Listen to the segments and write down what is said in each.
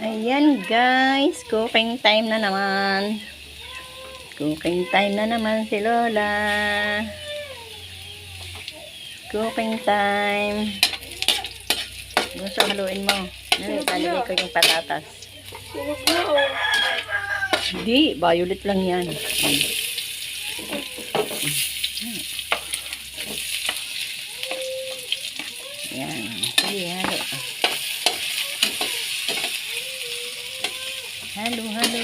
Ayan guys, cooking time na naman. Cooking time na naman si Lola. Cooking time. Gusto haluin mo. Ilalagay ko yung patatas. Hindi, violet lang yan. Yan. Sige, halo. Halo, halo.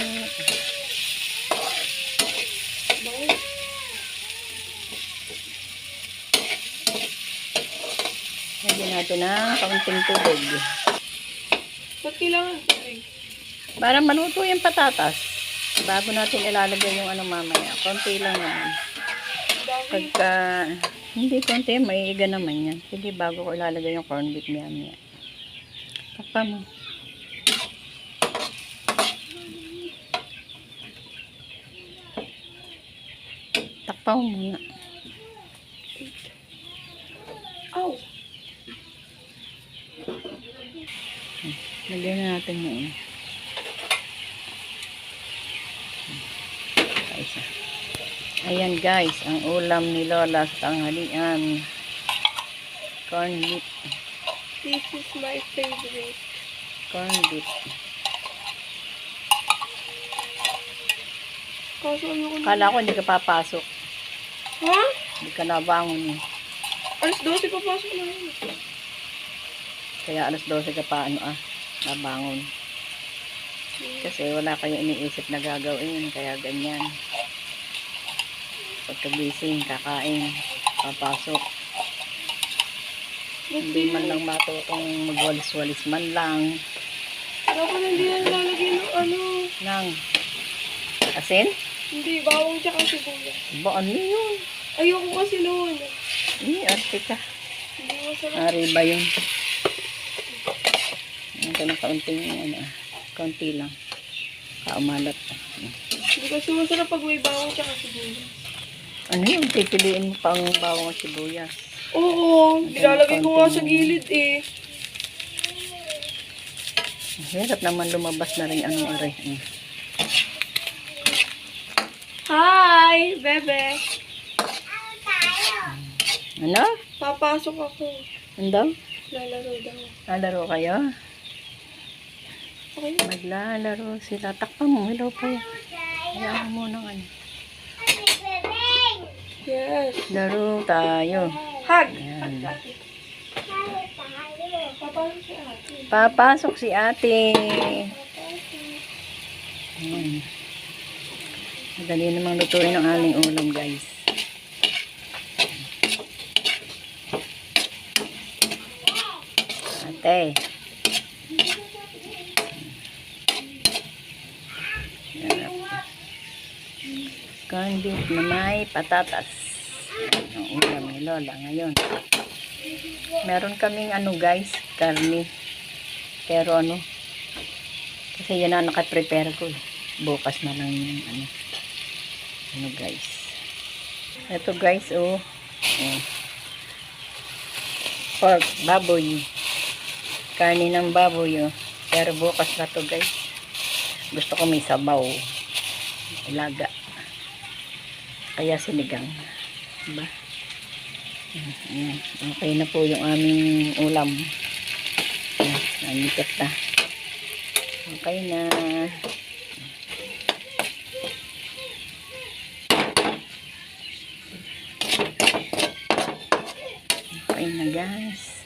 Lagyan natin ng kaunting tubig. Ba't kailangan tubig? Para maluto yung patatas. Bago natin ilalagay yung ano mamaya. Konti lang naman. Pagka, hindi konti, may iga naman yan. Sige, bago ko ilalagay yung corn beef mamaya. Takpa mo. Takpa mo muna. Ow! Lagyan na natin yun. Ayan guys, ang ulam ni Lola sa tanghalian. Corn beef. This is my favorite. Corn beef. Kaso ayoko na. Kala ko hindi ka papasok. Ha? Hindi ka nabangon eh. Alas 12 papasok na yun. Kaya alas 12 ka pa nabangon. Kasi wala kayong iniisip na gagawin. Kaya ganyan. Pagkagising, kakain, papasok. Hindi man lang matutong magwalis-walis man lang. Dapat hindi na lalagay ng ano. Nang asin? Hindi, bawang tsaka sibuyas. Ba, ano yun? Ayoko kasi noon. Arte ka. Hindi masarap. Ari ba yun? Ito na kaunting, kaunti lang. Kaumalat. Hindi kasi masarap pag may bawang tsaka sibuyas. Ano yun? Pipiliin mo pa ang bawang at sibuyas. Oo, nilalagay ko nga sa gilid eh. Hirap naman lumabas na rin ang aray. Hi, bebe. Ano? Papasok ako. Ano? Lalaro daw. Lalaro kayo? Okay. Maglalaro sila. Takpa mo. Hello pa yun. Hayaan mo ng ano. Yes. Laro tayo. Hug. Ayan. Papasok si ate. Papasok si ate. Ayan. Madali namang lutuin ang aming ulam guys. Ate. Corn beef na may patatas. Ang ulam ni Lola ngayon. Meron kaming guys, karne. Pero kasi yan ang nakaprepare ko. Bukas na lang yung guys. Ito guys, pork, baboy. Karne ng baboy, Pero bukas na to guys. Gusto ko may sabaw. Ilaga. Kaya sinigang. Diba? Ayan. Okay na po yung aming ulam. Nanikat na. Okay na. Okay na guys.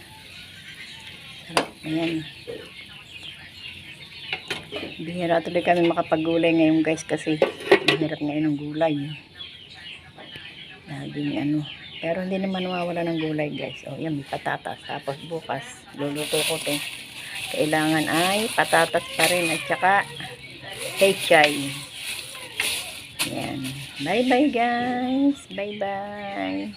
Sarap. Ayan. Bihira tuloy kami makapagulay ngayon guys kasi mahirap ngayon ng gulay. Laging pero hindi naman mawawala ng gulay guys. Yan, may patatas. Tapos bukas luluto ko to. Kailangan ay patatas pa rin at saka pechay. Yan. Bye bye guys. Bye bye.